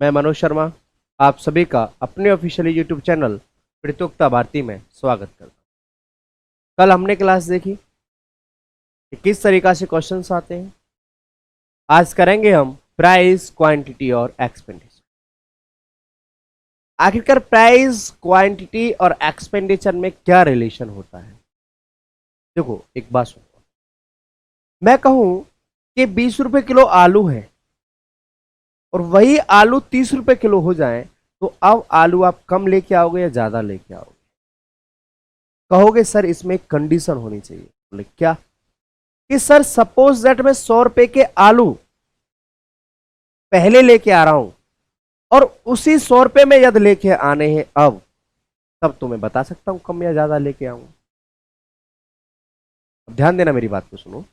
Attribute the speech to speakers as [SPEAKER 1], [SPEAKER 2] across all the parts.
[SPEAKER 1] मैं मनोज शर्मा आप सभी का अपने ऑफिशियल यूट्यूब चैनल प्रतियोगिता भारती में स्वागत करता हूं। कल हमने क्लास देखी कि किस तरीका से क्वेश्चंस आते हैं। आज करेंगे हम प्राइस, क्वांटिटी और एक्सपेंडिचर। आखिरकार प्राइस, क्वांटिटी और एक्सपेंडिचर में क्या रिलेशन होता है। देखो एक बात सुनो, मैं कहूं कि 20 रुपए किलो आलू है और वही आलू 30 रुपए किलो हो जाए तो अब आलू आप कम लेके आओगे या ज्यादा लेके आओगे। कहोगे सर इसमें एक कंडीशन होनी चाहिए। बोले क्या? कि सर सपोज दैट मैं 100 रुपए के आलू पहले लेके आ रहा हूं और उसी 100 रुपए में यदि लेके आने हैं अब, तब तो मैं बता सकता हूं कम या ज्यादा लेके आऊंगा। ध्यान देना, मेरी बात को सुनो।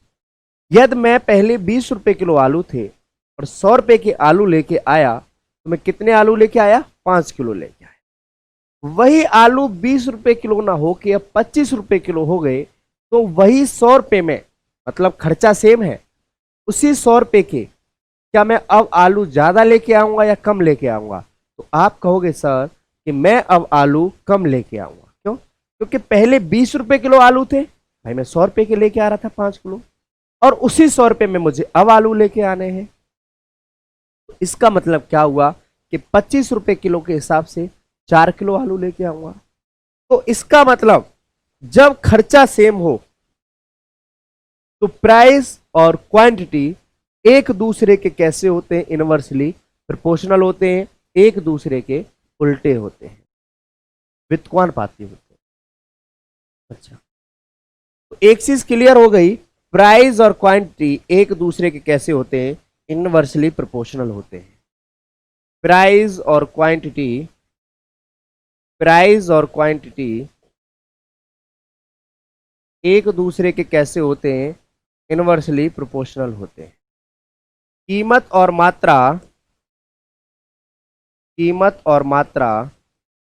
[SPEAKER 1] यदि मैं पहले 20 रुपए किलो आलू थे और 100 रुपए के आलू लेके आया तो मैं कितने आलू लेके आया? 5 किलो लेके आया। वही आलू 20 रुपए किलो ना हो के अब 25 रुपए किलो हो गए तो वही 100 रुपए में, मतलब खर्चा सेम है, उसी 100 रुपए के क्या मैं अब आलू ज्यादा लेके आऊंगा या कम लेके आऊंगा? तो आप कहोगे सर कि मैं अब आलू कम लेके आऊंगा। क्यों? क्योंकि पहले 20 रुपए किलो आलू थे, भाई मैं 100 रुपए के लेके आ रहा था 5 किलो, और उसी 100 रुपए में मुझे अब आलू लेके आने हैं। तो इसका मतलब क्या हुआ कि 25 रुपए किलो के हिसाब से 4 किलो आलू लेके आऊंगा। तो इसका मतलब जब खर्चा सेम हो तो प्राइस और क्वांटिटी एक दूसरे के कैसे होते हैं? इनवर्सली प्रोपोर्शनल होते हैं, एक दूसरे के उल्टे होते हैं, व्युत्क्रमानुपाती होते हैं। अच्छा, तो एक चीज क्लियर हो गई, प्राइस और क्वांटिटी एक दूसरे के कैसे होते हैं? इनवर्सली प्रोपोर्शनल होते हैं। प्राइस और क्वांटिटी एक दूसरे के कैसे होते हैं? इनवर्सली प्रोपोर्शनल होते हैं। कीमत और मात्रा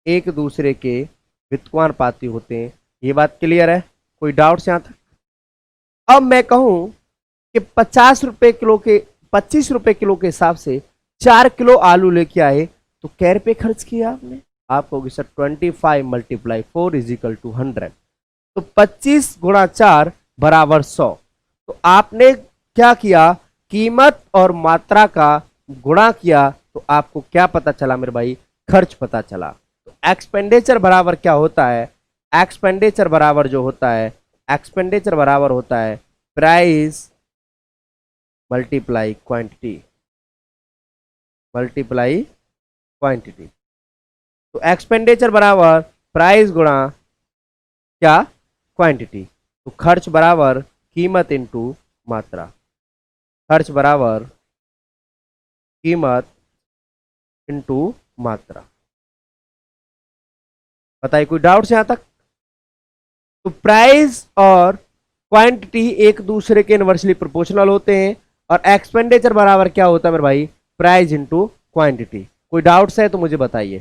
[SPEAKER 1] एक दूसरे के व्युत्क्रमानुपाती होते हैं। ये बात क्लियर है? कोई डाउट यहां तक? अब मैं कहूं कि 25 रुपए किलो के हिसाब से 4 किलो आलू लेके आए तो कै रुपए खर्च किया आपने? आप कहोगे सर 25 × 4 = 100। तो 25 × 4 = 100। तो आपने क्या किया? कीमत और मात्रा का गुणा किया तो आपको क्या पता चला मेरे भाई? खर्च पता चला। तो एक्सपेंडिचर बराबर क्या होता है? एक्सपेंडिचर बराबर होता है प्राइस मल्टीप्लाई क्वांटिटी। तो एक्सपेंडिचर बराबर प्राइस गुणा क्या? क्वांटिटी। तो खर्च बराबर कीमत इंटू मात्रा। खर्च बराबर कीमत इंटू मात्रा। बताइए कोई डाउट्स यहां तक? तो प्राइस और क्वांटिटी एक दूसरे के इनवर्सली प्रोपोर्शनल होते हैं और एक्सपेंडिचर बराबर क्या होता है मेरे भाई? Price into quantity. कोई डाउट्स है तो मुझे बताइए।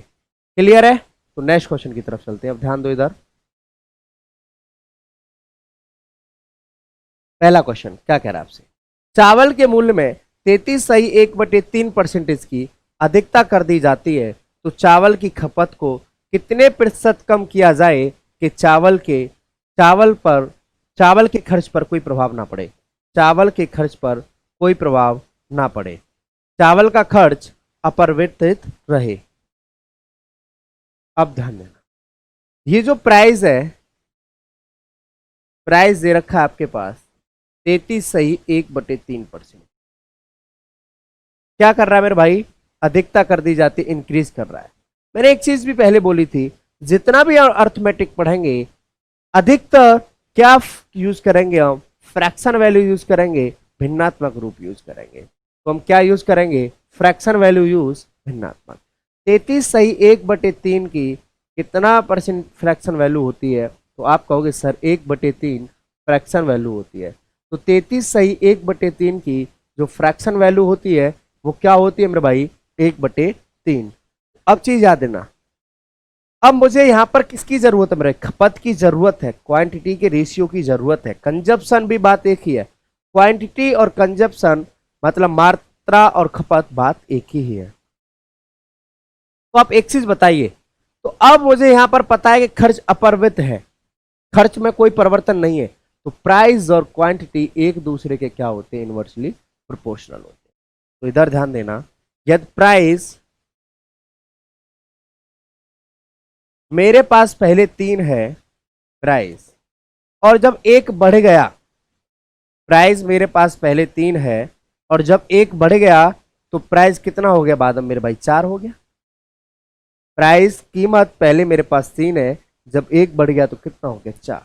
[SPEAKER 1] क्लियर है? तो नेक्स्ट क्वेश्चन की तरफ चलते हैं। अब ध्यान दो इधर। पहला क्वेश्चन क्या कह रहा है आपसे? चावल के मूल्य में 33.1/3% की अधिकता कर दी जाती है तो चावल की खपत को कितने प्रतिशत कम किया जाए कि चावल के खर्च पर कोई प्रभाव ना पड़े? चावल के खर्च पर कोई प्रभाव ना पड़े, चावल का खर्च अपरिवर्तित रहे। अब ध्यान देना, ये जो प्राइस है, प्राइस दे रखा है आपके पास 33.1/3%। क्या कर रहा है मेरे भाई? अधिकता कर दी जाती, इंक्रीज कर रहा है। मैंने एक चीज भी पहले बोली थी, जितना भी अर्थमेटिक पढ़ेंगे अधिकतर क्या यूज करेंगे? हम फ्रैक्शन वैल्यू यूज करेंगे, भिन्नात्मक रूप यूज करेंगे। तो हम क्या यूज करेंगे? Fraction value use भिन्नात्मक। 33/1/3 की कितना परसेंट फ्रैक्शन वैल्यू होती है? तो आप कहोगे सर 1/3 फ्रैक्शन वैल्यू होती है। तो 33/1/3 की जो फ्रैक्शन वैल्यू होती है वो क्या होती है मेरे भाई? 1/3। अब चीज याद देना, अब मुझे यहां पर किसकी जरूरत है मेरे? खपत की जरूरत है, क्वांटिटी के रेशियो की जरूरत है। कंजप्शन भी बात एक ही है, क्वांटिटी और कंजप्शन मतलब मात्रा और खपत बात एक ही है। तो आप एक चीज बताइए, तो अब मुझे यहां पर पता है कि खर्च अपरिवर्तित है, खर्च में कोई परिवर्तन नहीं है, तो प्राइस और क्वांटिटी एक दूसरे के क्या होते हैं, इनवर्सली प्रोपोर्शनल होते हैं। तो इधर ध्यान देना, यदि प्राइस मेरे पास पहले 3 है प्राइस, और जब एक बढ़ गया, प्राइस मेरे पास पहले 3 है और जब एक बढ़ गया तो प्राइस कितना हो गया बाद में मेरे भाई, 4 हो गया। प्राइस कीमत पहले मेरे पास 3 है, जब एक बढ़ गया तो कितना हो गया, 4।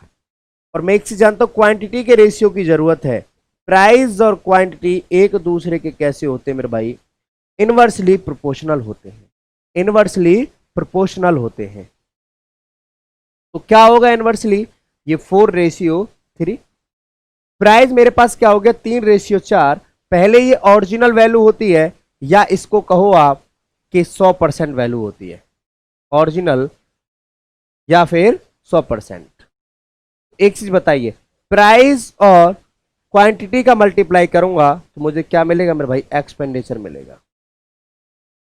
[SPEAKER 1] और मैं एक चीज जानता हूं, क्वांटिटी के रेशियो की जरूरत है। प्राइस और क्वांटिटी एक दूसरे के कैसे होते हैं मेरे भाई, इनवर्सली प्रोपोर्शनल होते हैं, इनवर्सली प्रोपोर्शनल होते हैं। तो क्या होगा इनवर्सली, ये 4:3। प्राइस मेरे पास क्या हो गया, 3:4। पहले ये ओरिजिनल वैल्यू होती है, या इसको कहो आप कि 100% वैल्यू होती है, ओरिजिनल या फिर 100%। एक चीज बताइए, प्राइस और क्वांटिटी का मल्टीप्लाई करूंगा तो मुझे क्या मिलेगा मेरे भाई, एक्सपेंडिचर मिलेगा।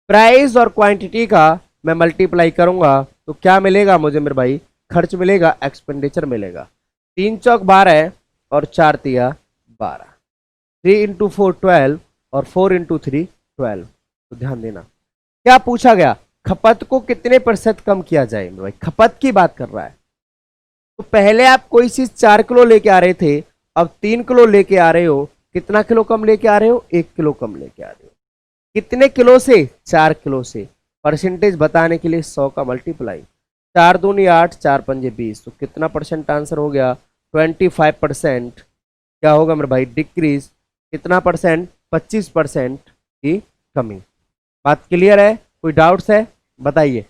[SPEAKER 1] प्राइस और क्वांटिटी का मैं मल्टीप्लाई करूंगा तो क्या मिलेगा मुझे मेरे भाई, खर्च मिलेगा, एक्सपेंडिचर मिलेगा। 3 चौक 12 और 4 तिया 12, 3 × 4 12 और 4 × 3 12। तो ध्यान देना, क्या पूछा गया, खपत को कितने प्रतिशत कम किया जाए, मेरे भाई खपत की बात कर रहा है। तो पहले आप कोई चीज 4 किलो लेके आ रहे थे, अब 3 किलो लेके आ रहे हो, कितना किलो कम लेके आ रहे हो, 1 किलो कम लेके आ रहे हो। कितने किलो से, 4 किलो से। परसेंटेज बताने के लिए 100 का मल्टीप्लाई, 4 दूनी 8, 4 पंजे 20, तो कितना परसेंट आंसर हो गया, 25%। क्या होगा मेरे भाई, डिक्रीज, कितना परसेंट, 25% की कमी। बात क्लियर है, कोई डाउट्स है बताइए।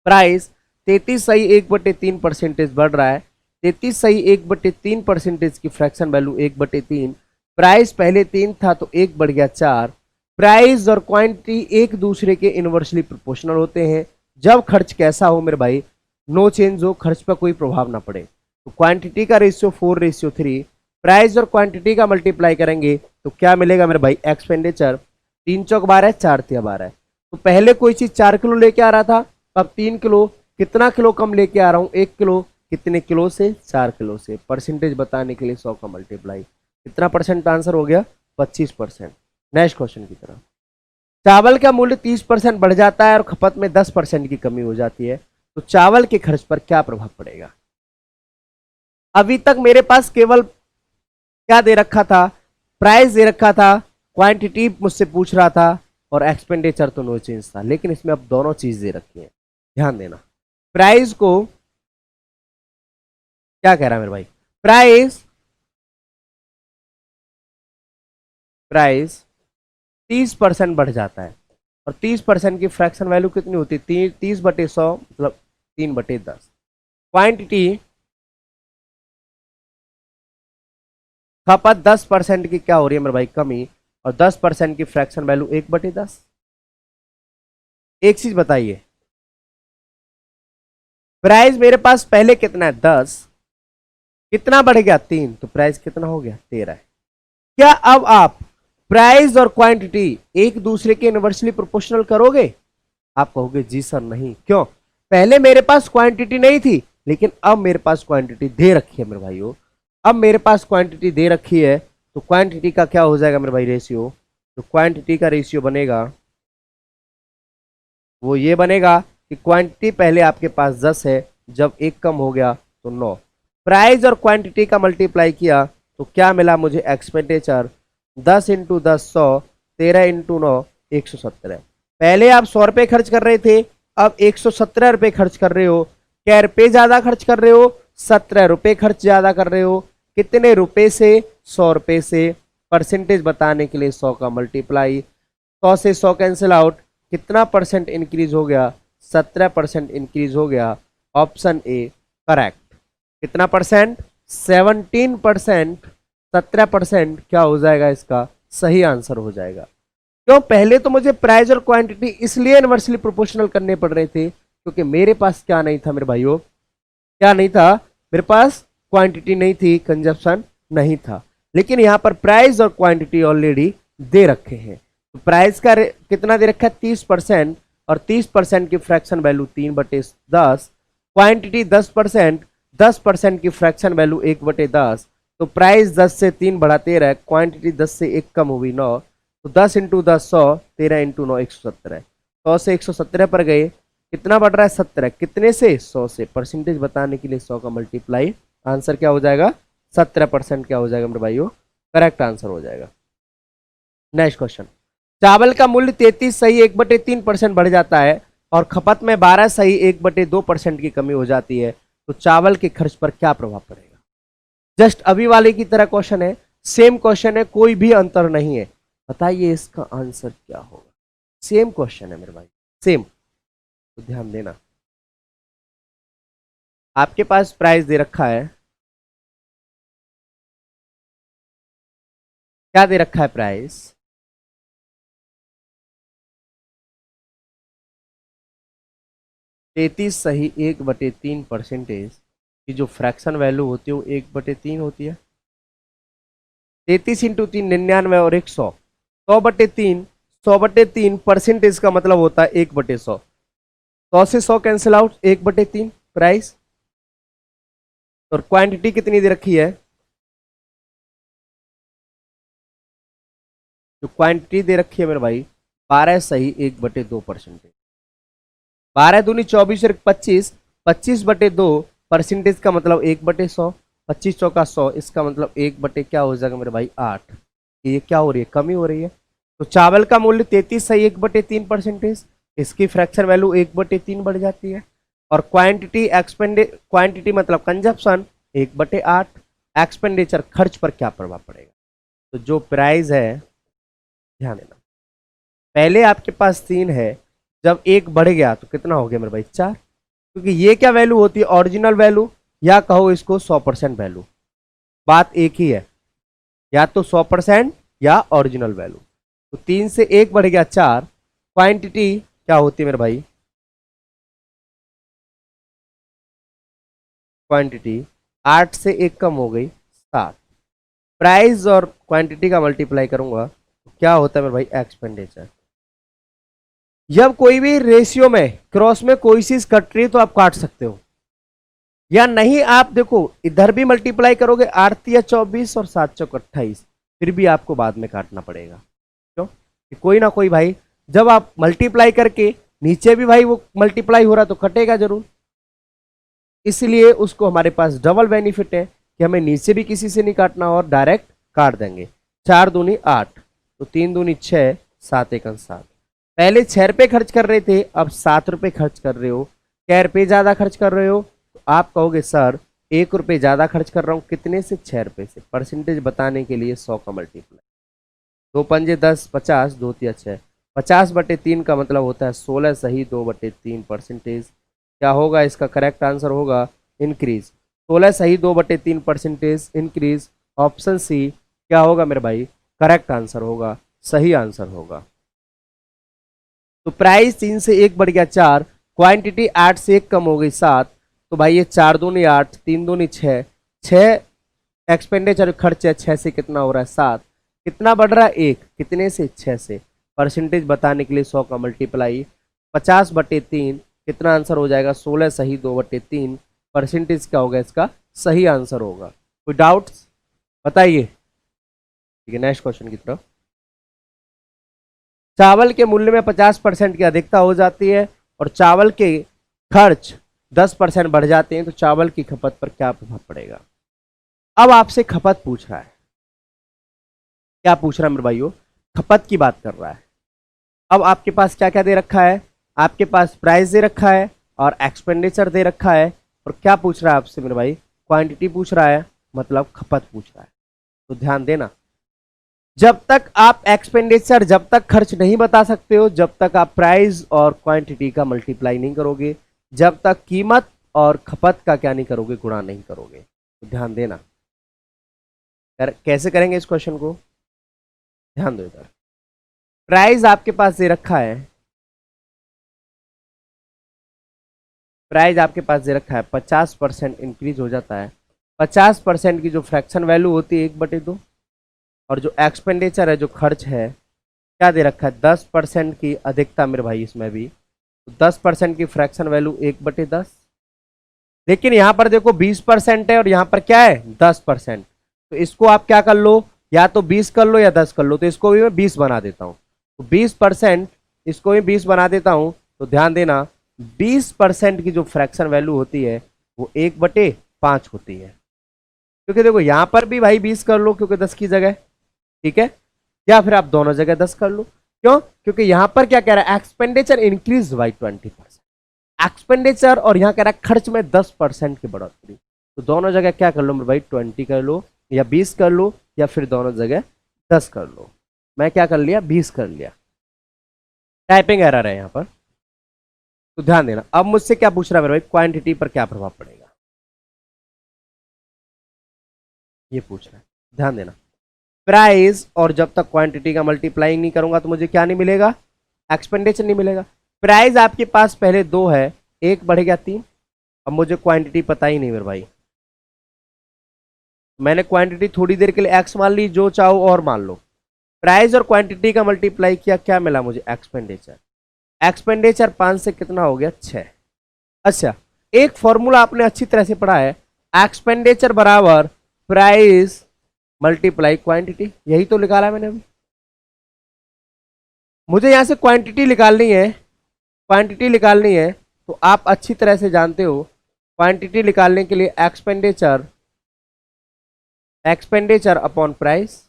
[SPEAKER 1] प्राइस 33.1/3% बढ़ रहा है, 33.1/3% की फ्रैक्शन वैल्यू 1/3। प्राइस पहले 3 था तो 1 बढ़ गया 4। प्राइस और क्वांटिटी एक दूसरे के इनवर्सली प्रोपोर्शनल होते हैं। जब खर्च कैसा हो मेरे भाई, नो चेंज हो, खर्च पर कोई प्रभाव ना पड़े। तो क्वांटिटी का रेशियो 4:3, प्राइस और क्वांटिटी का मल्टीप्लाई करेंगे तो क्या मिलेगा मेरे भाई, एक्सपेंडिचर। 3 चौक 12, 4 तिया 12। तो पहले कोई चीज 4 किलो लेके आ रहा था, अब 3 किलो, कितना किलो कम लेके आ रहा हूं, 1 किलो। कितने किलो से, 4 किलो से। परसेंटेज बताने के लिए 100 का मल्टीप्लाई, कितना परसेंट आंसर हो गया, 25%। नेक्स्ट क्वेश्चन की तरफ, चावल का मूल्य 30% बढ़ जाता है और खपत में 10% की कमी हो जाती है, तो चावल के खर्च पर क्या प्रभाव पड़ेगा। अभी तक मेरे पास केवल क्या दे रखा था, प्राइस दे रखा था, क्वांटिटी मुझसे पूछ रहा था, और एक्सपेंडिचर तो नो चेंज था। लेकिन इसमें अब दोनों चीज दे रखी है, ध्यान देना। प्राइस को क्या कह रहा है मेरे भाई, प्राइस 30% बढ़ जाता है, और 30% की फ्रैक्शन वैल्यू कितनी होती है, 30/100 मतलब 3/10। क्वांटिटी खपत 10% की क्या हो रही है मेरे भाई, कमी, और 10% की फ्रैक्शन वैल्यू 1/10। एक चीज बताइए, प्राइस मेरे पास पहले कितना है, 10, कितना बढ़ गया, 3, तो प्राइस कितना हो गया, 13 है। क्या अब आप प्राइस और क्वांटिटी एक दूसरे के इनवर्सली प्रोपोर्शनल करोगे। आप कहोगे जी सर नहीं, क्यों, पहले मेरे पास क्वांटिटी नहीं थी, लेकिन अब मेरे पास क्वांटिटी दे रखी है मेरे भाइयों। अब मेरे पास क्वांटिटी दे रखी है, तो क्वांटिटी का क्या हो जाएगा मेरे भाई, रेशियो। तो क्वांटिटी का रेशियो बनेगा, वो ये बनेगा कि क्वांटिटी पहले आपके पास 10 है, जब एक कम हो गया तो 9। प्राइस और क्वांटिटी का मल्टीप्लाई किया तो क्या मिला मुझे, एक्सपेंडिचर। 10 × 10 100, 13 × 9 117। पहले आप 100 रुपए खर्च कर रहे थे, अब 117 रुपए खर्च कर रहे हो। क्या रुपए ज्यादा खर्च कर रहे हो, 17 रुपए खर्च ज्यादा कर रहे हो। कितने रुपए से, 100 रुपए से। परसेंटेज बताने के लिए 100 का मल्टीप्लाई, 100 से 100 कैंसिल आउट, कितना परसेंट इंक्रीज हो गया, 17% इंक्रीज हो गया। Option A correct. कितना परसेंट, 17%। 17% क्या हो जाएगा, इसका सही आंसर हो जाएगा। क्यों, पहले तो मुझे प्राइस और क्वांटिटी इसलिए इनवर्सली प्रोपोर्शनल करने पड़ रहे थे क्योंकि मेरे पास क्या नहीं था मेरे भाइयों, क्या नहीं था, मेरे पास क्वांटिटी नहीं थी, कंजप्शन नहीं था। लेकिन यहां पर प्राइस और क्वांटिटी ऑलरेडी दे रखे हैं। तो प्राइस का कितना दे रखा है, 30%, और 30% की फ्रैक्शन वैल्यू 3/10, क्वांटिटी 10%, 10% की फ्रैक्शन वैल्यू 1/10, तो प्राइस 10 से 3 बढ़ा 13 है, क्वांटिटी 10 से 1 कम हुई 9, तो 10 इंटू 10 100, 13 इंटू 9 117, 100 से 117 पर गए, कितना बढ़ रहा है 17, कितने से 100 से, परसेंटेज बताने के लिए 100 का मल्टीप्लाई, आंसर क्या हो जाएगा 17% क्या हो जाएगा मेरे भाइयों, करेक्ट आंसर हो जाएगा। नेक्स्ट क्वेश्चन, चावल का मूल्य 33 सही 1/3% बढ़ जाता है और खपत में 12 सही 1/2% की कमी हो जाती है, तो चावल के खर्च पर क्या प्रभाव पड़ेगा। जस्ट अभी वाले की तरह क्वेश्चन है, सेम क्वेश्चन है, कोई भी अंतर नहीं है, बताइए इसका आंसर क्या होगा। सेम क्वेश्चन है मेरे भाई, सेम, तो ध्यान देना। आपके पास प्राइस दे रखा है, क्या दे रखा है प्राइस, 33 सही 1/3% की जो फ्रैक्शन वैल्यू होती है वो 1/3 होती है। 33 इंटू 3 99 और 100, 100/3, 100/3 परसेंटेज का मतलब होता है 1/100, 100 से 100 कैंसिल आउट, 1/3 प्राइस, और क्वांटिटी कितनी दे रखी है, जो क्वांटिटी दे रखी है मेरे भाई 12 सही 1/2%, 12 दूनी 24 और 25, 25/2 परसेंटेज का मतलब 1/100, 25 चौका 100, इसका मतलब 1/ क्या हो जाएगा मेरे भाई 8, ये क्या हो रही है, कमी हो रही है। तो चावल का मूल्य 33 सही 1/3%, इसकी फ्रैक्शन वैल्यू 1/3 बढ़ जाती है, और क्वांटिटी क्वांटिटी मतलब कंजप्शन 1/8, एक्सपेंडिचर खर्च पर क्या प्रभाव पड़ेगा। तो जो प्राइस है, ध्यान देना, पहले आपके पास 3 है, जब 1 बढ़ गया तो कितना हो गया मेरे भाई 4, क्योंकि ये क्या वैल्यू होती है ओरिजिनल वैल्यू, या कहो इसको 100% वैल्यू, बात एक ही है, या तो 100% या ओरिजिनल वैल्यू। तो 3 से 1 बढ़ गया 4, क्वांटिटी क्या होती है मेरे भाई, क्वांटिटी 8 से 1 कम हो गई 7, प्राइस और क्वांटिटी का मल्टीप्लाई करूंगा तो क्या होता है मेरे भाई एक्सपेंडिचर। जब कोई भी रेशियो में क्रॉस में कोई चीज कट रही है तो आप काट सकते हो, या नहीं आप देखो इधर भी मल्टीप्लाई करोगे 8 या 24 और 7 चौक 28, फिर भी आपको बाद में काटना पड़ेगा, क्यों कि कोई ना कोई भाई, जब आप मल्टीप्लाई करके नीचे भी भाई वो मल्टीप्लाई हो रहा तो कटेगा जरूर, इसलिए उसको हमारे पास डबल बेनिफिट है कि हमें नीचे भी किसी से नहीं काटना और डायरेक्ट काट देंगे। 4 दूनी 8, तो 3 दूनी 6, 7 एकम 7, पहले 6 रुपए खर्च कर रहे थे, अब 7 रुपए खर्च कर रहे हो, क्या रुपए ज्यादा खर्च कर रहे हो, तो आप कहोगे सर 1 रुपए ज्यादा खर्च कर रहा हूं, कितने से 6 रुपए से, परसेंटेज बताने के लिए 100 का मल्टीप्लाई, 2 पंजे 10, 50, 2 तिया 6, 50/3 का मतलब होता है 16 सही 2/3 परसेंटेज, क्या होगा इसका करेक्ट आंसर होगा इंक्रीज, 16 सही 2/3 परसेंटेज इंक्रीज, ऑप्शन सी क्या होगा मेरे भाई करेक्ट आंसर होगा, सही आंसर होगा। तो प्राइस 3 से 1 बढ़ गया 4, क्वांटिटी 8 से 1 कम हो गई 7, तो भाई ये 4 दूनी 8, 3 दूनी 6, 6 एक्सपेंडिचर खर्च है, 6 से कितना हो रहा है 7, कितना बढ़ रहा है 1, कितने से 6 से, परसेंटेज बताने के लिए 100 का मल्टीप्लाई, 50/3 कितना आंसर हो जाएगा 16 सही 2/3, परसेंटेज क्या होगा इसका सही आंसर होगा। कोई डाउट्स बताइए, ठीक है नेक्स्ट क्वेश्चन की तरफ। चावल के मूल्य में 50% की अधिकता हो जाती है और चावल के खर्च 10% बढ़ जाते हैं, तो चावल की खपत पर क्या प्रभाव पड़ेगा। अब आपसे खपत पूछ रहा है, क्या पूछ रहा है मेरे भाइयों, खपत की बात कर रहा है। अब आपके पास क्या क्या दे रखा है, आपके पास प्राइस दे रखा है और एक्सपेंडिचर दे रखा है, और क्या पूछ रहा है आपसे मेरे भाई, क्वांटिटी पूछ रहा है, मतलब खपत पूछ रहा है। तो ध्यान देना, जब तक आप एक्सपेंडिचर, जब तक खर्च नहीं बता सकते हो, जब तक आप प्राइस और क्वांटिटी का मल्टीप्लाई नहीं करोगे, जब तक कीमत और खपत का क्या नहीं करोगे, गुणा नहीं करोगे। तो ध्यान देना, कैसे करेंगे इस क्वेश्चन को, ध्यान दो इधर। प्राइस आपके पास दे रखा है, प्राइस आपके पास दे रखा है 50% इंक्रीज हो जाता है, 50% की जो फ्रैक्शन वैल्यू होती है 1/2, और जो एक्सपेंडिचर है, जो खर्च है क्या दे रखा है 10% की अधिकता मेरे भाई, इसमें भी तो 10% की फ्रैक्शन वैल्यू 1/10। लेकिन यहां पर देखो 20% है और यहां पर क्या है 10%। तो इसको आप क्या कर लो, या तो 20 कर लो या 10 कर लो। तो इसको भी मैं 20 बना देता हूं। तो 20%, इसको भी 20 बना देता हूं। तो ध्यान देना 20% की जो फ्रैक्शन वैल्यू होती है वो 1/5 होती है। क्योंकि देखो यहां पर भी भाई 20 कर लो क्योंकि 10 की जगह, ठीक है, या फिर आप दोनों जगह 10 कर लो। क्यों? क्योंकि यहां पर क्या कह रहा है, एक्सपेंडिचर इंक्रीज बाई 20%। एक्सपेंडिचर और यहां कह रहा है खर्च में 10% की बढ़ोतरी। तो दोनों जगह क्या कर लो मेरे भाई, 20 कर लो या 20 कर लो, या फिर दोनों जगह 10 कर लो। मैं क्या कर लिया, 20 कर लिया। टाइपिंग एरर है यहां पर, तो ध्यान देना। अब मुझसे क्या पूछ रहा है मेरे भाई, क्वांटिटी पर क्या प्रभाव पड़ेगा, ये पूछ रहा है। ध्यान देना, प्राइस और जब तक क्वांटिटी का मल्टीप्लाइंग नहीं करूंगा तो मुझे क्या नहीं मिलेगा, एक्सपेंडिचर नहीं मिलेगा। प्राइस आपके पास पहले 2 है, 1 बढ़ गया 3। अब मुझे क्वांटिटी पता ही नहीं मेरे भाई, मैंने क्वांटिटी थोड़ी देर के लिए एक्स मान ली, जो चाहो और मान लो। प्राइस और क्वांटिटी का मल्टीप्लाई किया, क्या मिला मुझे, एक्सपेंडिचर। एक्सपेंडिचर 5 से कितना हो गया, 6। अच्छा, एक फॉर्मूला आपने अच्छी तरह से पढ़ा है, एक्सपेंडिचर बराबर प्राइस मल्टीप्लाई क्वांटिटी, यही तो निकाला मैंने अभी। मुझे यहां से क्वांटिटी निकालनी है, क्वांटिटी निकालनी है। तो आप अच्छी तरह से जानते हो क्वांटिटी निकालने के लिए एक्सपेंडिचर, एक्सपेंडिचर अपॉन प्राइस।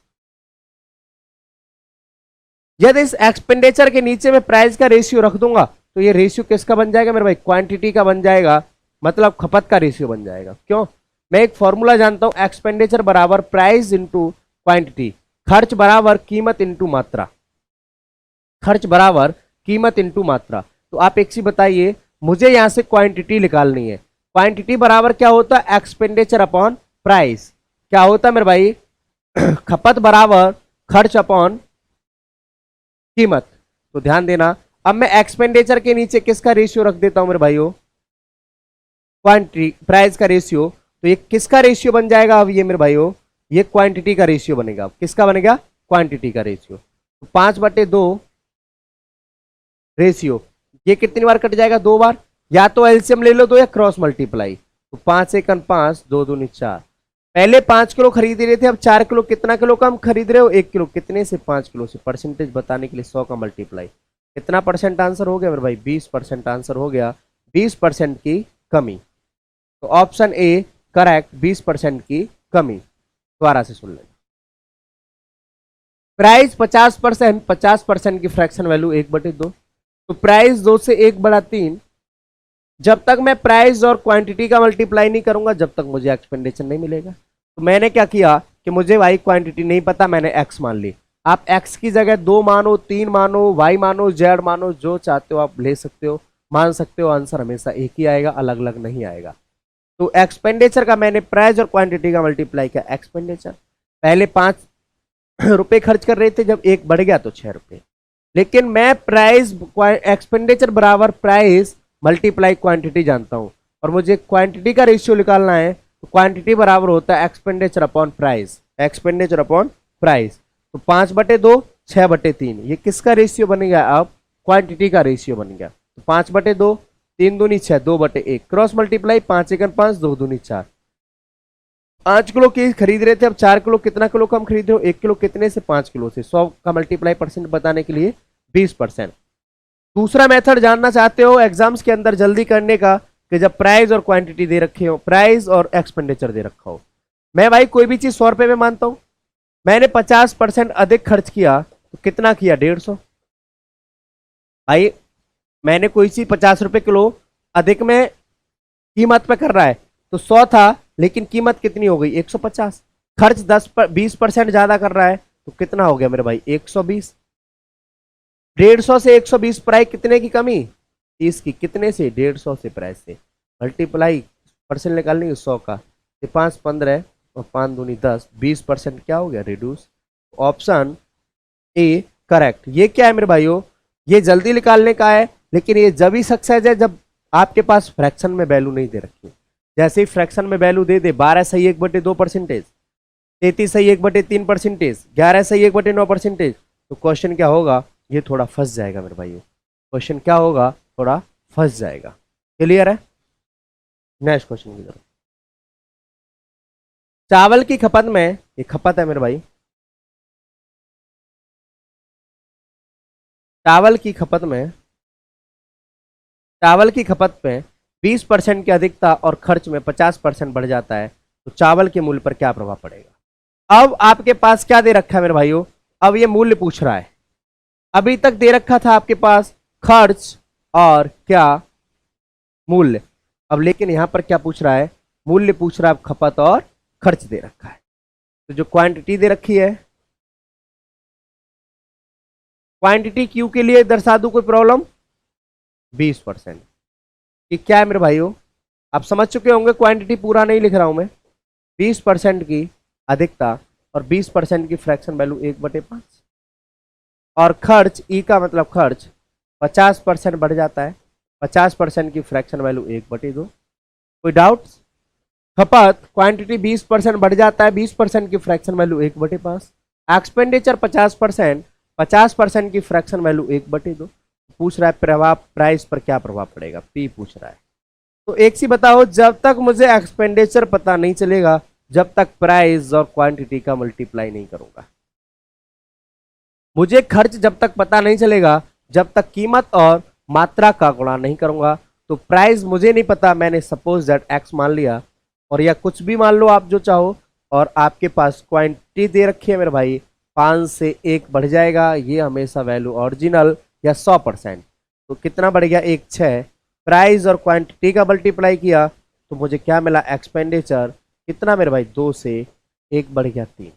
[SPEAKER 1] यदि इस एक्सपेंडिचर के नीचे में प्राइस का रेशियो रख दूंगा तो ये रेशियो किसका बन जाएगा मेरे भाई, क्वांटिटी का बन जाएगा, मतलब खपत का रेशियो बन जाएगा। क्यों? मैं एक फॉर्मूला जानता हूं, एक्सपेंडिचर बराबर प्राइस इंटू क्वांटिटी, खर्च बराबर कीमत इंटू मात्रा, खर्च बराबर कीमत इंटू मात्रा। तो आप एक चीज बताइए, मुझे यहां से क्वांटिटी निकालनी है। क्वांटिटी बराबर क्या होता है, एक्सपेंडिचर अपॉन प्राइस। क्या होता है मेरे भाई, खपत बराबर खर्च अपॉन कीमत। तो ध्यान देना, अब मैं एक्सपेंडिचर के नीचे किसका रेशियो रख देता हूं मेरे भाइयों, क्वांटिटी, प्राइस का रेशियो। तो ये किसका रेशियो बन जाएगा, अब ये मेरे भाइयों ये क्वांटिटी का रेशियो बनेगा। किसका बनेगा, क्वांटिटी का रेशियो। तो 5/2 रेशियो, ये कितनी बार कट जाएगा, 2 बार। या तो एलसीएम ले लो 2 या क्रॉस मल्टीप्लाई। तो 5 एकन 5, 2 दूनी 4। पहले 5 किलो खरीद रहे थे, अब 4 किलो, कितना किलो कम खरीद रहे हो, 1 किलो। कितने से, 5 किलो से। परसेंटेज बताने के लिए 100 का मल्टीप्लाई। कितना परसेंट आंसर हो गया मेरे भाई, 20% आंसर हो गया, 20% की कमी। तो ऑप्शन ए करेक्ट, 20% की कमी। दोबारा से सुन लेना, प्राइस 50%, 50% की फ्रैक्शन वैल्यू 1/2। तो प्राइस 2 से 1/3। जब तक मैं प्राइस और क्वांटिटी का मल्टीप्लाई नहीं करूंगा जब तक मुझे एक्सपेंडिचर नहीं मिलेगा। तो मैंने क्या किया कि मुझे वाई क्वांटिटी नहीं पता, मैंने एक्स मान ली। आप एक्स की जगह 2 मानो, 3 मानो, वाई मानो, जेड मानो, जो चाहते हो आप ले सकते हो, मान सकते हो। आंसर हमेशा एक ही आएगा, अलग अलग नहीं आएगा। तो एक्सपेंडिचर का मैंने प्राइस और क्वांटिटी का मल्टीप्लाई किया। एक्सपेंडिचर पहले 5 रुपए खर्च कर रहे थे, जब 1 बढ़ गया तो 6 रुपए। लेकिन मैं प्राइस, एक्सपेंडिचर बराबर प्राइस मल्टीप्लाई क्वांटिटी जानता हूं, और मुझे क्वांटिटी का रेशियो निकालना है। तो क्वांटिटी बराबर होता है expenditure upon price, expenditure upon price. तो 5/2, 6/3, ये किसका रेशियो बन गया, अब क्वांटिटी का रेशियो बन गया। तो 5/2, 3 दूनी 6, 2/1, क्रॉस मल्टीप्लाई, 5 एकन 5, 2 दूनी 4। 5 किलो की खरीद रहे थे, अब 4 किलो, कितना किलो कम खरीद रहे हो, 1 किलो। कितने से, 5 किलो से। 100 का मल्टीप्लाई परसेंट बताने के लिए 20%। दूसरा मेथड जानना चाहते हो एग्जाम्स के अंदर जल्दी करने का, कि जब प्राइस और क्वांटिटी दे रखे हो, प्राइस और एक्सपेंडिचर दे रखा हो। मैं भाई कोई भी चीज 100 रुपए में मानता हूं। मैंने 50% अधिक खर्च किया, तो कितना किया, 150। भाई मैंने कोई चीज 50 रुपए किलो अधिक में कीमत पे कर रहा है, तो 100 था, लेकिन कीमत कितनी हो गई, 150। खर्च 20% ज्यादा कर रहा है, तो कितना हो गया मेरे भाई, 120। 150 से 120, प्राइस कितने की कमी, 30 की। कितने से, 150 से, प्राइस से। मल्टीप्लाई परसेंट निकालने 100 का, 5 15 और 5 दूनी 10, 20% क्या हो गया, रिड्यूस। Option A correct. ये क्या है मेरे भाइयों, ये जल्दी निकालने का है, लेकिन ये जब ही सक्सेस है जब आपके पास फ्रैक्शन में वैल्यू नहीं दे रखी। जैसे ही फ्रैक्शन में वैल्यू दे दे, 12 सही 1/2%, 33 सही 1/3%, 11 सही 1/9%, तो क्वेश्चन क्या होगा, ये थोड़ा फंस जाएगा मेरे भाइयों। क्वेश्चन क्या होगा, थोड़ा फंस जाएगा। क्लियर है? नेक्स्ट क्वेश्चन की तरफ। चावल की खपत में, ये खपत है मेरे भाई, चावल की खपत में, चावल की खपत में 20% की अधिकता और खर्च में 50% बढ़ जाता है, तो चावल के मूल्य पर क्या प्रभाव पड़ेगा? अब आपके पास क्या दे रखा है मेरे भाइयों? अब ये मूल्य पूछ रहा है। अभी तक दे रखा था आपके पास खर्च और क्या, मूल्य। अब लेकिन यहां पर क्या पूछ रहा है? मूल्य पूछ रहा है, खपत और खर्च दे रखा है। तो जो क्वांटिटी दे रखी है, क्वांटिटी क्यू के लिए दर्शा दूं, कोई प्रॉब्लम? 20%। कि क्या है मेरे भाइयों, आप समझ चुके होंगे, क्वांटिटी पूरा नहीं लिख रहा हूं मैं। 20% की अधिकता और 20% की फ्रैक्शन वैल्यू 1/5। और खर्च, ई का मतलब खर्च, 50% बढ़ जाता है, 50% की फ्रैक्शन वैल्यू 1/2। कोई डाउट? खपत क्वांटिटी 20% बढ़ जाता है, 20% की फ्रैक्शन वैल्यू 1/5। एक्सपेंडिचर 50%, 50% की फ्रैक्शन वैल्यू 1/2। पूछ रहा है प्रभाव, प्राइस पर क्या प्रभाव पड़ेगा, पी पूछ रहा है। तो एक सी बताओ, जब तक मुझे एक्सपेंडिचर पता नहीं चलेगा, जब तक प्राइस और क्वांटिटी का मल्टीप्लाई नहीं करूंगा, मुझे खर्च जब तक पता नहीं चलेगा, जब तक कीमत और मात्रा का गुणा नहीं करूंगा, तो प्राइस मुझे नहीं पता, मैंने सपोज दैट एक्स मान लिया, और या कुछ भी मान लो आप जो चाहो, और आपके पास क्वांटिटी दे रखी है मेरे भाई, 5 से 1 बढ़ जाएगा, ये हमेशा वैल्यू ओरिजिनल या 100%। तो कितना बढ़ गया? 1 6। प्राइस और क्वांटिटी का मल्टीप्लाई किया तो मुझे क्या मिला? एक्सपेंडिचर कितना मेरे भाई? 2 से 1 बढ़ गया 3।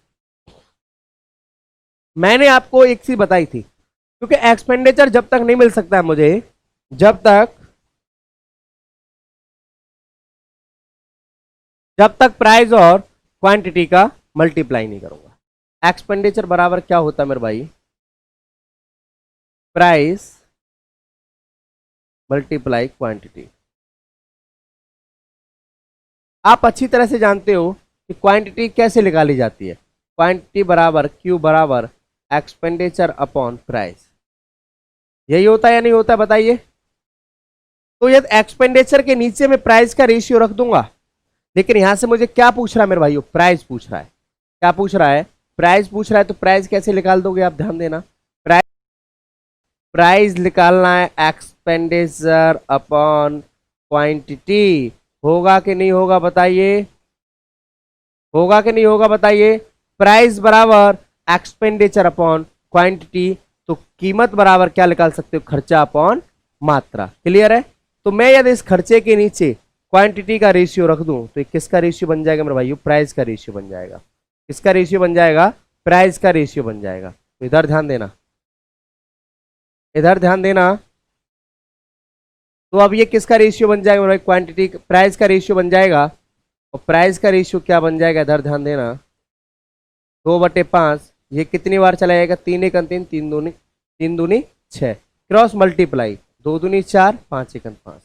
[SPEAKER 1] मैंने आपको एक चीज बताई थी, क्योंकि एक्सपेंडिचर जब तक नहीं मिल सकता है मुझे, जब तक प्राइस और क्वांटिटी का मल्टीप्लाई नहीं करूंगा। एक्सपेंडिचर बराबर क्या होता है मेरे भाई? Price multiply quantity. आप अच्छी तरह से जानते हो कि क्वांटिटी कैसे निकाली जाती है। क्वांटिटी बराबर क्यू बराबर एक्सपेंडिचर अपॉन प्राइस। यही होता है या नहीं होता, बताइए। तो यदि एक्सपेंडिचर के नीचे में प्राइस का रेशियो रख दूंगा, लेकिन यहां से मुझे क्या पूछ रहा है मेरे भाइयों? प्राइस पूछ रहा है। क्या पूछ रहा है? प्राइस पूछ रहा है। तो प्राइस कैसे निकाल दोगे आप? ध्यान देना, प्राइस, प्राइस निकालना है एक्सपेंडिचर अपॉन क्वांटिटी। होगा कि नहीं होगा बताइए? होगा कि नहीं होगा बताइए? प्राइस बराबर एक्सपेंडिचर अपॉन क्वांटिटी, तो कीमत बराबर क्या निकाल सकते हो? खर्चा अपॉन मात्रा। क्लियर है? तो मैं यदि इस खर्चे के नीचे क्वांटिटी का रेशियो रख दूं, तो किसका रेशियो बन जाएगा मेरे भाइयों? प्राइस का रेशियो बन जाएगा। किसका रेशियो बन जाएगा? प्राइस का रेशियो बन जाएगा। तो इधर ध्यान देना, इधर ध्यान देना। तो अब ये किसका रेशियो बन जाएगा मेरे भाई? क्वांटिटी, प्राइस का रेशियो बन जाएगा। और प्राइस का रेशियो क्या बन जाएगा? इधर ध्यान देना, 2/5। ये कितनी बार चला जाएगा? 3 1 3, 3 दूनी 6, क्रॉस मल्टीप्लाई, 2 दूनी 4, 5 1 5।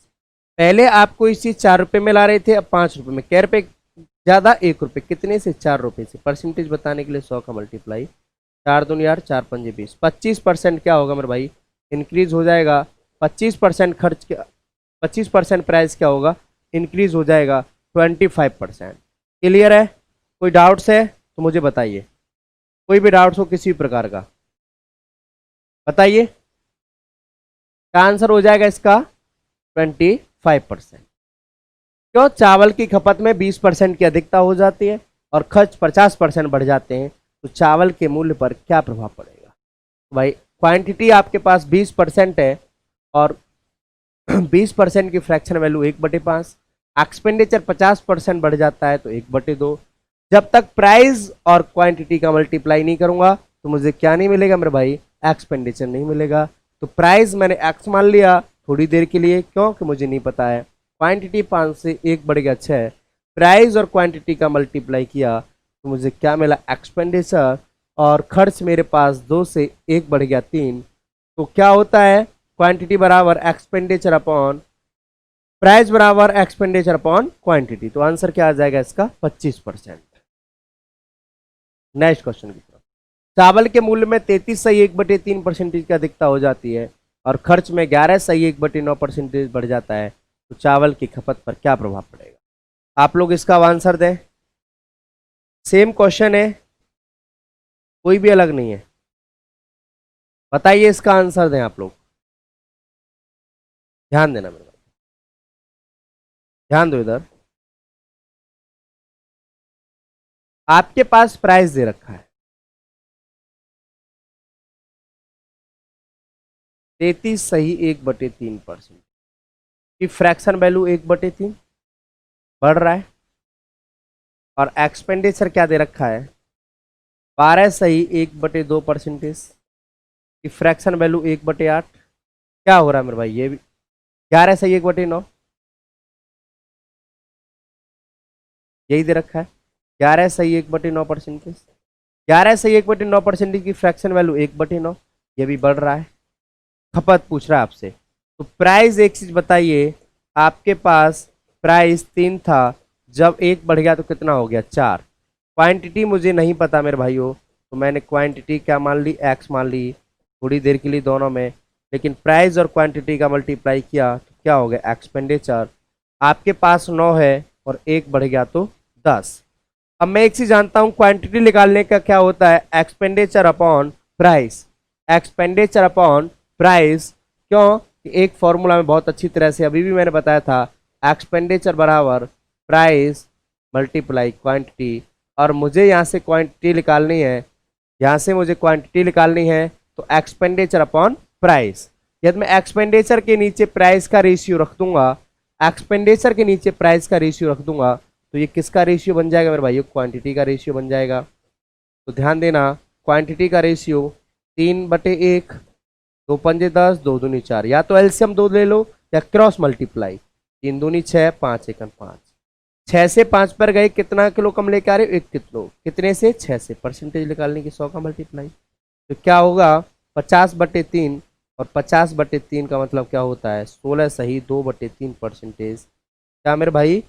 [SPEAKER 1] पहले आपको इस चीज 4 रुपए में ला रहे थे, अब 5 रुपए में। कै रुपए ज्यादा? 1 रुपए। कितने से? 4 रुपए से। परसेंटेज बताने के लिए 100 का मल्टीप्लाई, 4 दूनी 8, 4 5 20। 25% क्या होगा मेरे भाई? इंक्रीज हो जाएगा। 25% खर्च के, 25% प्राइस क्या होगा? इंक्रीज हो जाएगा 25%। क्लियर है? कोई डाउट्स है तो मुझे बताइए। कोई भी डाउट्स हो किसी भी प्रकार का बताइए। क्या आंसर हो जाएगा इसका? 25%। क्यों? चावल की खपत में 20% की अधिकता हो जाती है और खर्च 50% बढ़ जाते हैं, तो चावल के मूल्य पर क्या प्रभाव पड़ेगा? भाई क्वांटिटी आपके पास 20% है और 20% की फ्रैक्शन वैल्यू 1/5। एक्सपेंडिचर 50% बढ़ जाता है, तो 1/2। जब तक प्राइस और क्वांटिटी का मल्टीप्लाई नहीं करूंगा, तो मुझे क्या नहीं मिलेगा मेरे भाई? एक्सपेंडिचर नहीं मिलेगा। तो प्राइस मैंने एक्स मान लिया थोड़ी देर के लिए, क्योंकि मुझे नहीं पता है। क्वांटिटी 5 से 1 बढ़ गया 6, प्राइस और क्वांटिटी का मल्टीप्लाई किया तो मुझे क्या मिला? एक्सपेंडिचर। और खर्च मेरे पास 2 से 1 बढ़ गया 3। तो क्या होता है? क्वांटिटी बराबर एक्सपेंडिचर अपॉन प्राइस बराबर एक्सपेंडिचर अपॉन क्वांटिटी। तो आंसर क्या आ जाएगा इसका? 25%। नेक्स्ट क्वेश्चन की तरफ। चावल के मूल्य में 33 से 1/3% की अधिकता हो जाती है, और खर्च में 11.1/9% बढ़ जाता है, तो चावल की खपत पर क्या प्रभाव पड़ेगा? आप लोग इसका आंसर दें। सेम क्वेश्चन है, कोई भी अलग नहीं है। बताइए, इसका आंसर दें आप लोग। ध्यान देना मेरे, ध्यान दो इधर। आपके पास प्राइस दे रखा है 33.1/3%, की फ्रैक्शन वैल्यू 1/3 बढ़ रहा है, और एक्सपेंडिचर क्या दे रखा है 12.1/2%, की फ्रैक्शन वैल्यू 1/8। क्या हो रहा है मेरे भाई? ये भी 11.1/9 यही दे रखा है, 11.1/9%। 11.1/9% की फ्रैक्शन वैल्यू 1/9, ये भी बढ़ रहा है। खपत पूछ रहा है आपसे, तो प्राइस एक चीज बताइए, आपके पास प्राइस 3 था, जब 1 बढ़ गया तो कितना हो गया 4। क्वांटिटी मुझे नहीं पता मेरे भाइयों, तो मैंने क्वांटिटी क्या मान ली, एक्स मान ली थोड़ी देर के लिए दोनों में, लेकिन प्राइस और क्वांटिटी का मल्टीप्लाई किया तो क्या हो गया एक्सपेंडिचर। आपके पास 9 है और 1 बढ़ गया तो 10। अब मैं एक चीज जानता हूं, क्वांटिटी निकालने का क्या होता है, expenditure upon price. Expenditure upon price, क्यों? एक फॉर्मूला में बहुत अच्छी तरह से अभी भी मैंने बताया था, एक्सपेंडिचर बराबर प्राइस मल्टीप्लाई क्वांटिटी, और मुझे यहां से क्वांटिटी निकालनी है, यहां से मुझे क्वांटिटी निकालनी है, तो एक्सपेंडिचर अपॉन प्राइस। यदि मैं एक्सपेंडिचर के नीचे प्राइस का रेशियो रख दूंगा, एक्सपेंडिचर के नीचे प्राइस का रेशियो रख दूंगा, तो ये किसका रेशियो बन जाएगा मेरे भाइयों? क्वांटिटी का रेशियो बन जाएगा। तो ध्यान देना, क्वांटिटी का रेशियो 3/1, 2 पंजे 10, 2 दूनी 4, या तो एलसीएम 2 ले लो या क्रॉस मल्टीप्लाई, 3 दूनी 6, 5 एकम 5। 6 से 5 पर गए, कितना किलो कम लेके आ रहे हो? 1 किलो। कितने से? 6 से। परसेंटेज निकालने की 100 का मल्टीप्लाई, तो क्या होगा 50/3, और 50/3 का मतलब क्या होता है 16.2/3%। क्या मेरे भाई?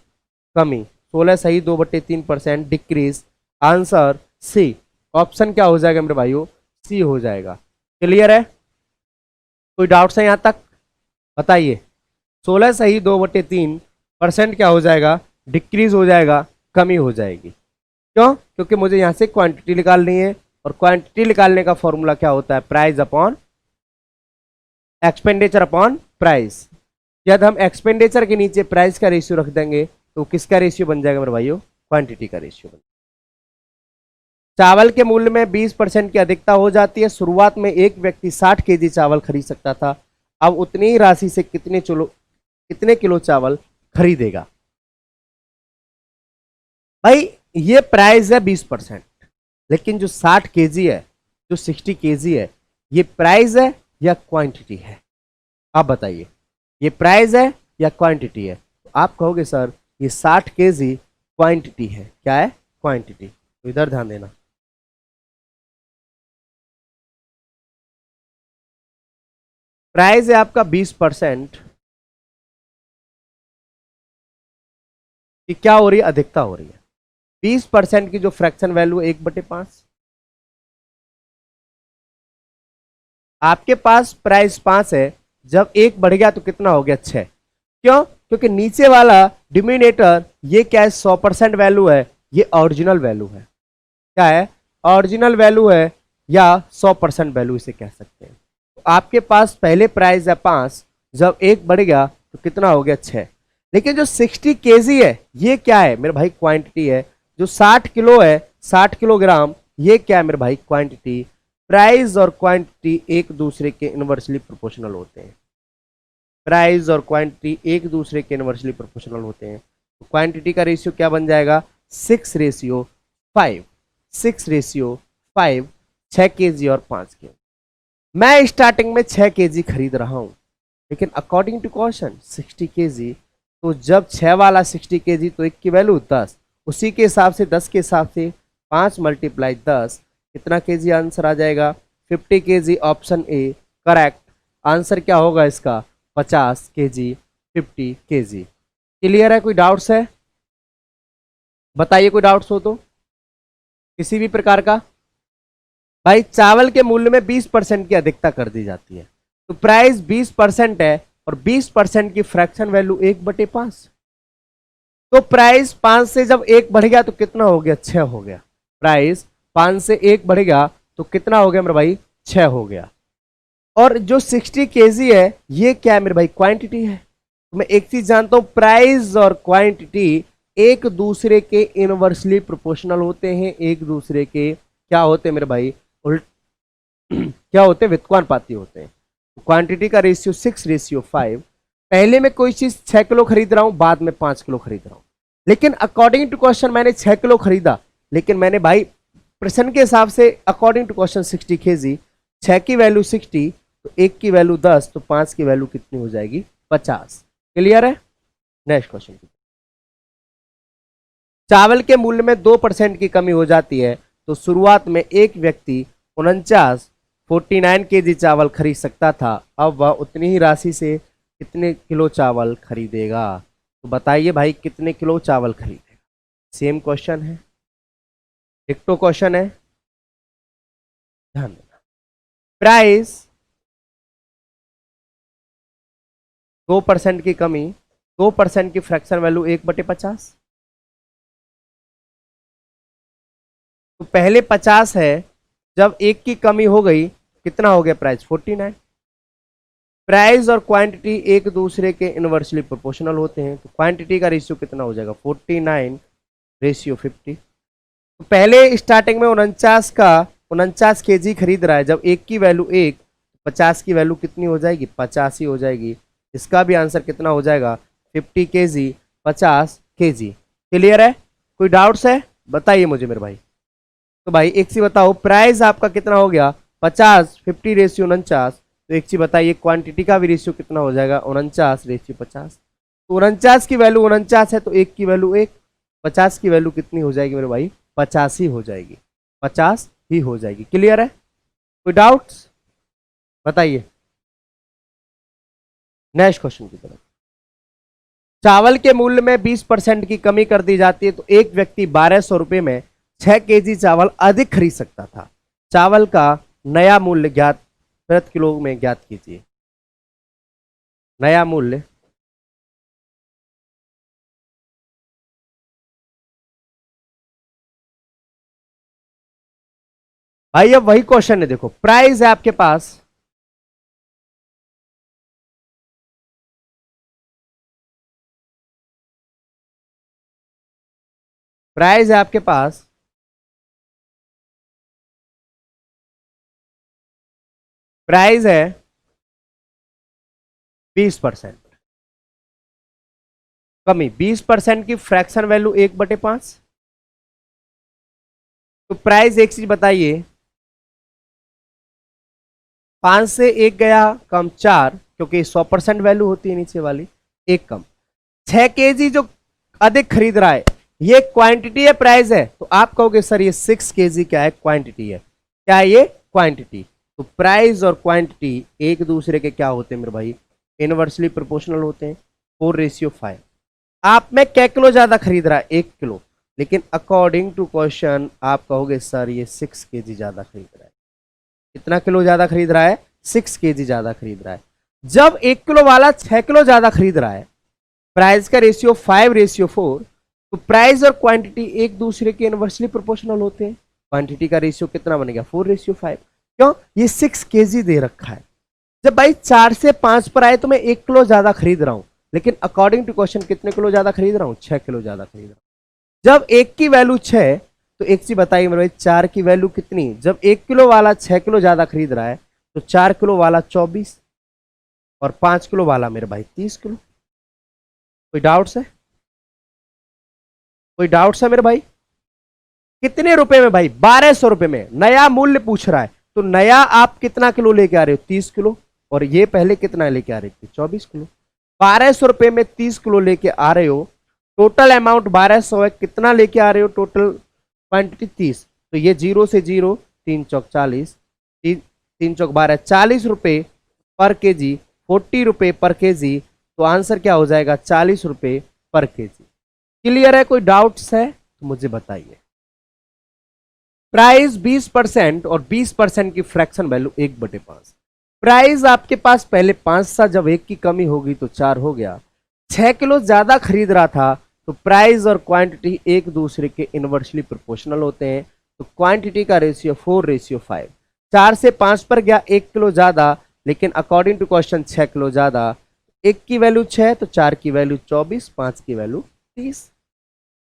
[SPEAKER 1] कमी। 16.2/3% डिक्रीज। आंसर सी, ऑप्शन क्या हो जाएगा मेरे भाइयों? सी हो जाएगा। क्लियर है? कोई डाउट्स है यहां तक? बताइए। 16.2/3% क्या हो जाएगा? डिक्रीज हो जाएगा, कमी हो जाएगी। क्यों? क्योंकि मुझे यहां से क्वांटिटी निकालनी है, और क्वांटिटी निकालने का फॉर्मूला क्या होता है? Price upon expenditure upon price. यदि हम एक्सपेंडिचर के नीचे प्राइस का रेशियो रख देंगे, तो किसका रेशियो बन जाएगा मेरे भाइयों? क्वांटिटी का रेशियो बन। चावल के मूल्य में 20% की अधिकता हो जाती है। शुरुआत में एक व्यक्ति 60 केजी चावल खरीद सकता था, अब उतनी ही राशि से कितने किलो चावल खरीदेगा? भाई ये प्राइस है 20%, लेकिन जो 60 केजी है, जो 60 केजी है, ये प्राइस है या क्वांटिटी है? आप बताइए, ये प्राइस है या क्वांटिटी है? तो आप कहोगे सर ये 60 केजी क्वांटिटी है। क्या है? क्वांटिटी। तो इधर ध्यान देना, प्राइस है आपका 20%, कि क्या हो रही है? अधिकता हो रही है। 20% की जो फ्रैक्शन वैल्यू 1/5, आपके पास प्राइस 5 है, जब 1 बढ़ गया तो कितना हो गया 6। क्यों? क्योंकि नीचे वाला डिमिनेटर ये क्या है? 100% वैल्यू है, ये ओरिजिनल वैल्यू है। क्या है? ओरिजिनल वैल्यू है, या 100% वैल्यू इसे कह सकते हैं। तो आपके पास पहले प्राइस है 5, जब 1 बढ़ गया तो कितना हो गया 6। लेकिन जो 60 केजी है, ये क्या है मेरे भाई? क्वांटिटी है। जो 60 किलो है, 60 किलोग्राम, ये क्या है मेरे भाई? क्वांटिटी। प्राइस और क्वांटिटी एक दूसरे के इनवर्सली प्रोपोर्शनल होते हैं। प्राइस और क्वांटिटी एक दूसरे के इनवर्सली प्रोपोर्शनल होते हैं, तो क्वांटिटी का रेशियो क्या बन जाएगा? 6:5। 6:5, 6 केजी और 5 केजी। मैं स्टार्टिंग में 6 केजी खरीद रहा हूं, लेकिन अकॉर्डिंग टू क्वेश्चन 60 केजी, तो जब 6 वाला 60 केजी, तो 1 की वैल्यू 10, उसी के हिसाब से 10 के हिसाब से 5 × 10, कितना केजी आंसर आ जाएगा? 50 KG. Option A correct answer क्या होगा इसका? 50 केजी, 50 केजी। क्लियर है? कोई डाउट्स है? बताइए, कोई डाउट्स हो तो, किसी भी प्रकार का। भाई चावल के मूल्य में 20% की अधिकता कर दी जाती है, तो प्राइस 20% है और 20% की फ्रैक्शन वैल्यू 1/5। तो प्राइस 5 से जब 1 बढ़ गया तो कितना हो गया, 6 हो गया। प्राइस 5 से 1 बढ़ गया तो कितना हो गया मेरे भाई, 6 हो गया। और जो 60 केजी है ये क्या है मेरे भाई, क्वांटिटी है। तो मैं एक चीज जानता हूं, प्राइस और क्वांटिटी एक दूसरे के इनवर्सली प्रोपोर्शनल होते हैं, एक दूसरे के क्या होते हैं मेरे भाई, उल्ट क्या होते हैं, व्युत्क्रमानुपाती होते हैं। क्वांटिटी का रेशियो 6:5। पहले मैं कोई चीज 6 किलो खरीद रहा हूं, बाद में 5 किलो खरीद रहा हूं, लेकिन अकॉर्डिंग टू क्वेश्चन मैंने 6 किलो खरीदा, लेकिन मैंने भाई प्रश्न के हिसाब से अकॉर्डिंग टू क्वेश्चन 60 केजी, 6 की वैल्यू 60, तो 1 की वैल्यू 10, तो 5 की वैल्यू कितनी हो जाएगी, 50। क्लियर है। Next question. चावल के मूल्य में 2% की कमी हो जाती है तो शुरुआत में एक व्यक्ति 49 केजी चावल खरीद सकता था, अब वह उतनी ही राशि से कितने किलो चावल खरीदेगा। तो बताइए भाई कितने किलो चावल खरीदेगा। सेम क्वेश्चन है, डिक्टो क्वेश्चन है, ध्यान देना। प्राइस 2% की कमी, 2% की फ्रैक्शन वैल्यू 1/50। तो पहले 50 है, जब 1 की कमी हो गई कितना हो गया प्राइस, 49। प्राइस और क्वांटिटी एक दूसरे के इनवर्सली प्रोपोर्शनल होते हैं, तो क्वांटिटी का रेशियो कितना हो जाएगा, 49:50। तो पहले स्टार्टिंग में 49 केजी खरीद रहा है, जब 1 की वैल्यू 1, 50 की वैल्यू कितनी हो जाएगी, 85 हो जाएगी। इसका भी आंसर कितना हो जाएगा, 50 केजी, 50 केजी। क्लियर है, कोई डाउट्स है बताइए मुझे मेरे भाई। तो भाई एक चीज बताओ, प्राइस आपका कितना हो गया 50, 50 रेशियो 49, तो एक चीज बताइए क्वांटिटी का भी रेशियो कितना हो जाएगा, 49:50। तो 49 की वैल्यू 49 है, तो 1 की वैल्यू 1, 50 की वैल्यू कितनी हो जाएगी मेरे भाई, 50 ही हो जाएगी, 50 ही हो जाएगी। क्लियर है, कोई डाउट्स बताइए। नेक्स्ट क्वेश्चन की तरफ। चावल के मूल्य में 20% की कमी कर दी जाती है तो एक व्यक्ति 1200 रुपए में 6 केजी चावल अधिक खरीद सकता था। चावल का नया मूल्य ज्ञात प्रति किलो में ज्ञात कीजिए। नया मूल्य भाई अब वही क्वेश्चन है, देखो प्राइस है आपके पास, प्राइस है आपके पास, प्राइस है 20%, कमी 20% की फ्रैक्शन वैल्यू 1/5। तो प्राइस एक चीज बताइए, 5 से 1 गया कम 4, क्योंकि 100% वैल्यू होती है नीचे वाली, एक कम। 6 केजी जो अधिक खरीद रहा है ये क्वांटिटी है, प्राइस है, तो आप कहोगे सर ये 6 केजी क्या है, क्वांटिटी है। क्या है ये, क्वांटिटी। तो प्राइस और क्वांटिटी एक दूसरे के क्या होते हैं मेरे भाई, इनवर्सली प्रोपोर्शनल होते हैं, 4:5। आप में क्या किलो ज्यादा खरीद रहा है, 1 किलो, लेकिन अकॉर्डिंग टू क्वेश्चन आप कहोगे सर ये 6 केजी ज्यादा खरीद रहा है। कितना किलो ज्यादा खरीद रहा है, 6 केजी ज्यादा खरीद रहा है। जब 1 किलो वाला 6 किलो ज्यादा खरीद रहा है, प्राइस का रेशियो 5:4, तो प्राइस और क्वांटिटी एक दूसरे के इनवर्सली प्रोपोर्शनल होते हैं। क्वांटिटी का रेशियो कितना बनेगा, 4:5। क्यों, ये 6 केजी दे रखा है। जब भाई 4 से 5 पर आए तो मैं 1 किलो ज्यादा खरीद रहा हूं, लेकिन अकॉर्डिंग टू क्वेश्चन कितने किलो ज्यादा खरीद रहा हूं, 6 किलो ज्यादा खरीद रहा हूं। जब 1 की वैल्यू 6, तो एक चीज बताइए मेरे भाई 4 की वैल्यू कितनी, जब 1 किलो वाला 6 किलो ज्यादा खरीद रहा है तो 4 किलो वाला 24 और 5 किलो वाला मेरे भाई 30 किलो। कोई डाउट्स है, कोई डाउट्स है मेरे भाई। कितने रुपए में भाई, 1200 रुपए में नया मूल्य पूछ रहा है, तो नया आप कितना किलो लेके आ रहे हो, 30 किलो, और ये पहले कितना लेके आ रहे थे, 24 किलो। 1200 रुपए में 30 किलो लेके आ रहे हो, टोटल अमाउंट 1200 है, कितना लेके आ रहे हो, टोटल क्वांटिटी 30। तो ये 0 से 0, 3 चौक 40, 3 चौक 12, 40 रुपए पर केजी, 40 रुपए पर केजी। तो आंसर क्या हो जाएगा, 40 रुपए पर केजी। क्लियर है, कोई डाउट्स है तो मुझे बताइए। प्राइस 20% और 20% की फ्रैक्शन वैल्यू 1/5। प्राइस आपके पास पहले 5 था, जब 1 की कमी होगी तो 4 हो गया। 6 किलो ज्यादा खरीद रहा था, तो प्राइस और क्वांटिटी एक दूसरे के इनवर्सली प्रोपोर्शनल होते हैं, तो क्वांटिटी का रेशियो 4:5। 4 से 5 पर गया 1 किलो ज्यादा, लेकिन अकॉर्डिंग टू क्वेश्चन 6 किलो ज्यादा। 1 की वैल्यू 6, तो 4 की वैल्यू 24, 5 की वैल्यू 30।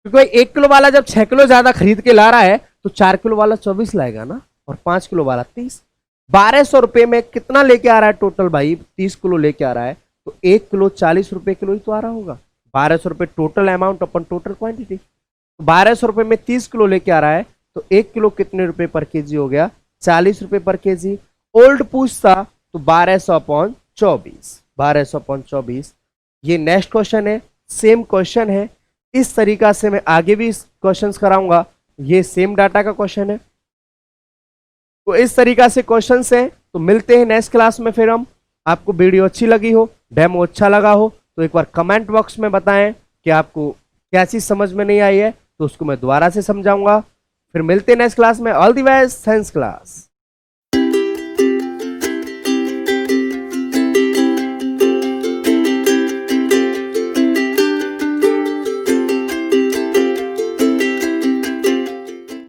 [SPEAKER 1] क्योंकि 1 किलो वाला जब 6 किलो ज्यादा खरीद के ला रहा है, तो 4 किलो वाला 24 लाएगा ना, और 5 किलो वाला 30। 1200 रुपए में कितना लेके आ रहा है टोटल भाई? 30 किलो लेके आ रहा है, तो 1 किलो 40 रुपए किलो ही तो आ रहा होगा। 1200 रुपए टोटल अमाउंट अपन टोटल क्वांटिटी, तो 1200 रुपए में 30 किलो लेके आ रहा है, तो 1 किलो कितने रुपए पर केजी हो गया? 40 रुपए पर केजी। ओल्ड पूछता तो 1200/24, 1200/24। ये नेक्स्ट क्वेश्चन है, सेम क्वेश्चन है। इस तरीका से मैं आगे भी क्वेश्चंस कराऊंगा। ये सेम डाटा का क्वेश्चन है, तो इस तरीका से क्वेश्चंस हैं। तो मिलते हैं नेक्स्ट क्लास में फिर हम। आपको वीडियो अच्छी लगी हो, डेमो अच्छा लगा हो, तो एक बार कमेंट बॉक्स में बताएं कि आपको क्या चीज समझ में नहीं आई है, तो उसको मैं दोबारा से समझाऊंगा। फिर मिलते हैं नेक्स्ट क्लास में। All the best, science class.